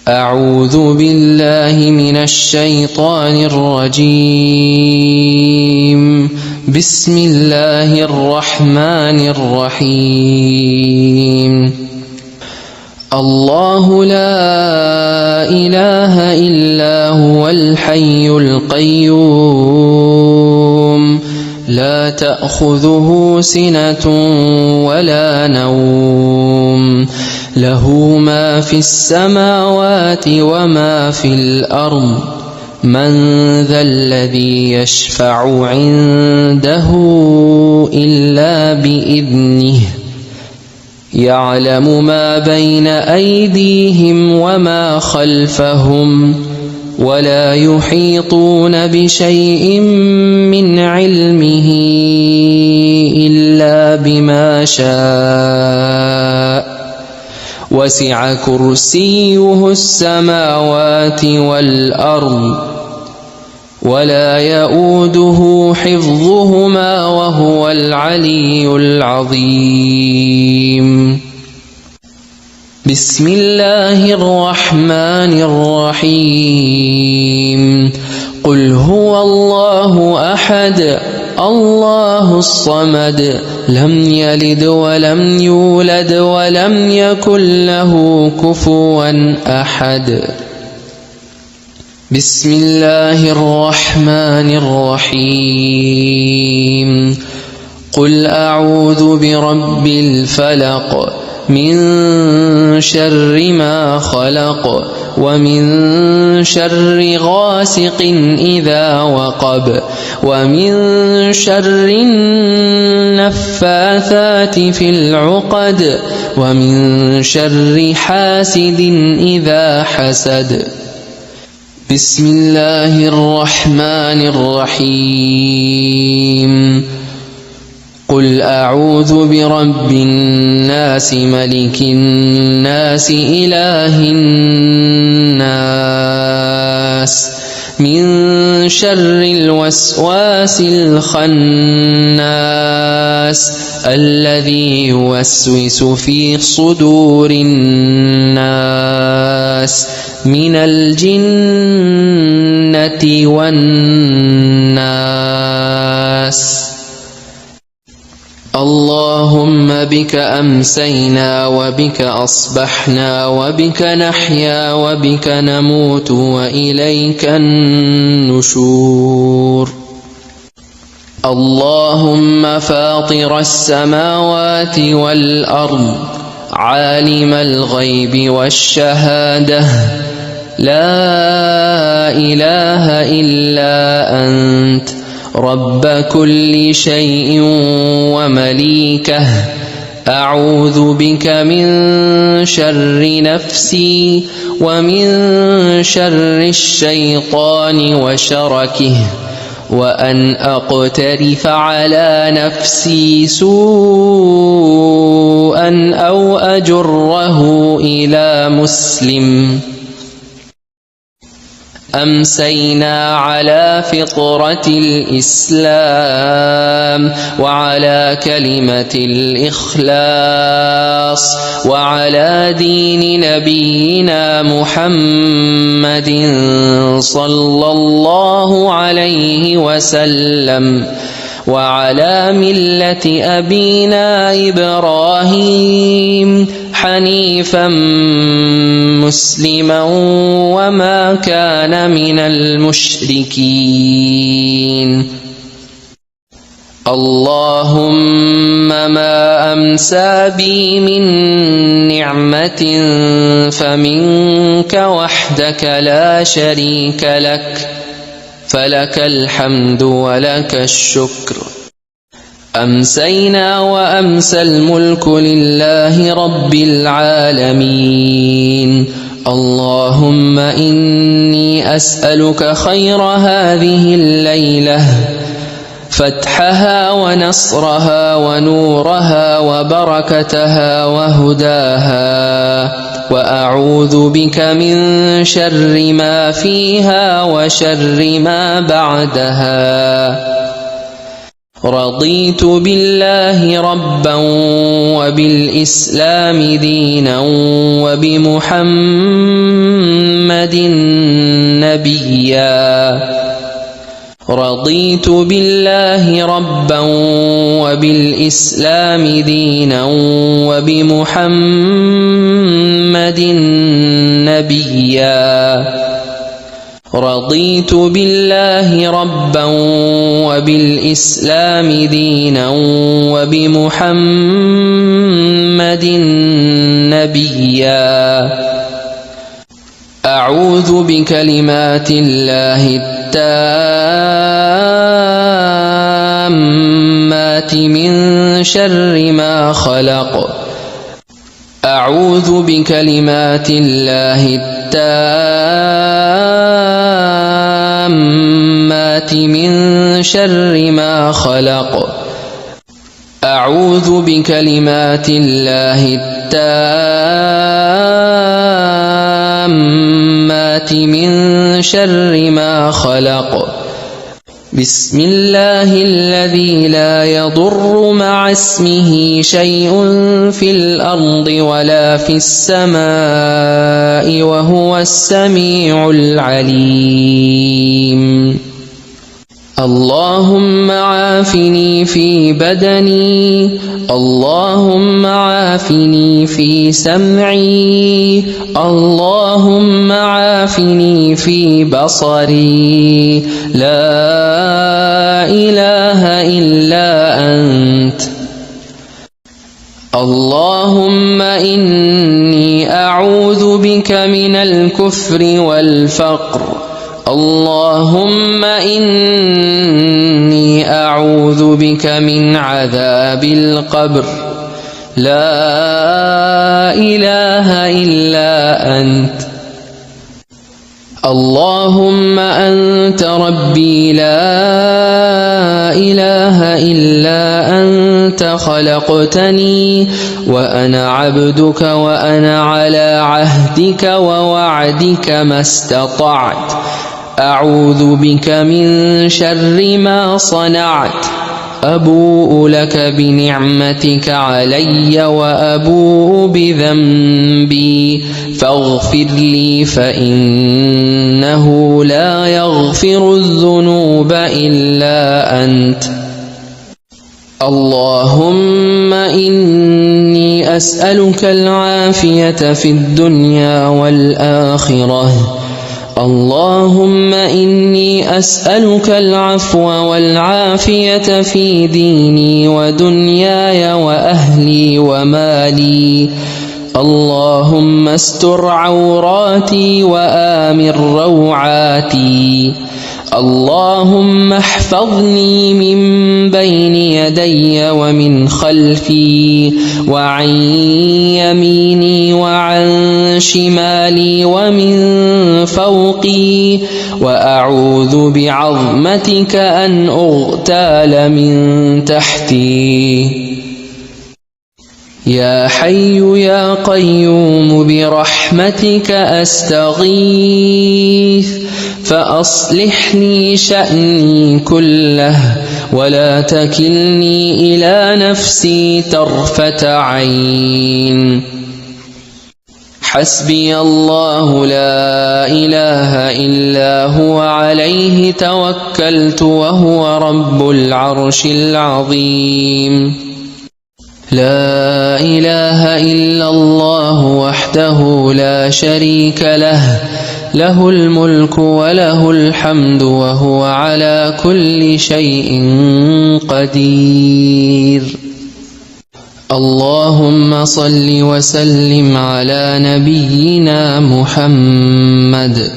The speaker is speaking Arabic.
أعوذ بالله من الشيطان الرجيم. بسم الله الرحمن الرحيم. الله لا إله إلا هو الحي القيوم لا تأخذه سنة ولا نوم له ما في السماوات وما في الأرض من ذا الذي يشفع عنده إلا بإذنه يعلم ما بين أيديهم وما خلفهم ولا يحيطون بشيء من علمه إلا بما شاء وسع كرسيه السماوات والأرض ولا يؤوده حفظهما وهو العلي العظيم. بسم الله الرحمن الرحيم. قل هو الله أحد الله الصمد لم يلد ولم يولد ولم يكن له كفوا أحد. بسم الله الرحمن الرحيم. قل أعوذ برب الفلق من شر ما خلق ومن شر غاسق إذا وقب ومن شر النفاثات في العقد ومن شر حاسد إذا حسد. بسم الله الرحمن الرحيم. قل أعوذ برب الناس ملك الناس إله الناس من شر الوسواس الخناس الذي يوسوس في صدور الناس من الجنة والناس. اللهم بك أمسينا وبك أصبحنا وبك نحيا وبك نموت وإليك النشور. اللهم فاطر السماوات والأرض عالم الغيب والشهادة لا إله إلا أنت رب كل شيء ومليكه أعوذ بك من شر نفسي ومن شر الشيطان وشركه وأن أقترف على نفسي سوءا أو أجره إلى مسلم. أمسينا على فطرة الإسلام وعلى كلمة الإخلاص وعلى دين نبينا محمد صلى الله عليه وسلم وعلى ملة أبينا إبراهيم حنيفا مسلما وما كان من المشركين. اللهم ما أمسى بي من نعمة فمنك وحدك لا شريك لك فلك الحمد ولك الشكر. أمسينا وأمسى الملك لله رب العالمين. اللهم إني أسألك خير هذه الليلة فتحها ونصرها ونورها وبركتها وهداها وأعوذ بك من شر ما فيها وشر ما بعدها. رضيت بالله ربا وبالإسلام دينا وبمحمد نبيا. رضيت بالله ربا وبالإسلام دينا وبمحمد نبيا. رضيت بالله ربا وبالإسلام دينا وبمحمد نبيا. أعوذ بكلمات الله التامات من شر ما خلق. أعوذ بكلمات الله التامات من شر ما خلق. أعوذ بكلمات الله التامات من شر ما خلق. بسم الله الذي لا يضر مع اسمه شيء في الأرض ولا في السماء وهو السميع العليم. اللهم عافني في بدني. اللهم عافني في سمعي. اللهم عافني في بصري. لا إله إلا أنت. اللهم إني أعوذ بك من الكفر والفقر. اللهم إني أعوذ بك من عذاب القبر. لا إله إلا أنت. اللهم أنت ربي لا إله إلا أنت. خلقتني وأنا عبدك وأنا على عهدك ووعدك ما استطعت. أعوذ بك من شر ما صنعت. أبوء لك بنعمتك علي وأبوء بذنبي فاغفر لي فإنه لا يغفر الذنوب إلا أنت. اللهم إني أسألك العافية في الدنيا والآخرة. اللهم إني أسألك العفو والعافية في ديني ودنياي وأهلي ومالي. اللهم استر عوراتي وآمن روعاتي. اللهم احفظني من بين يدي ومن خلفي وعن يميني وعن شمالي ومن فوقي. وأعوذ بعظمتك أن أغتال من تحتي. يا حي يا قيوم برحمتك أستغيث فأصلحني شأني كله ولا تكلني إلى نفسي طرفة عين. حسبي الله لا إله إلا هو عليه توكلت وهو رب العرش العظيم. لا إله إلا الله وحده لا شريك له. له الملك وله الحمد وهو على كل شيء قدير. اللهم صل وسلم على نبينا محمد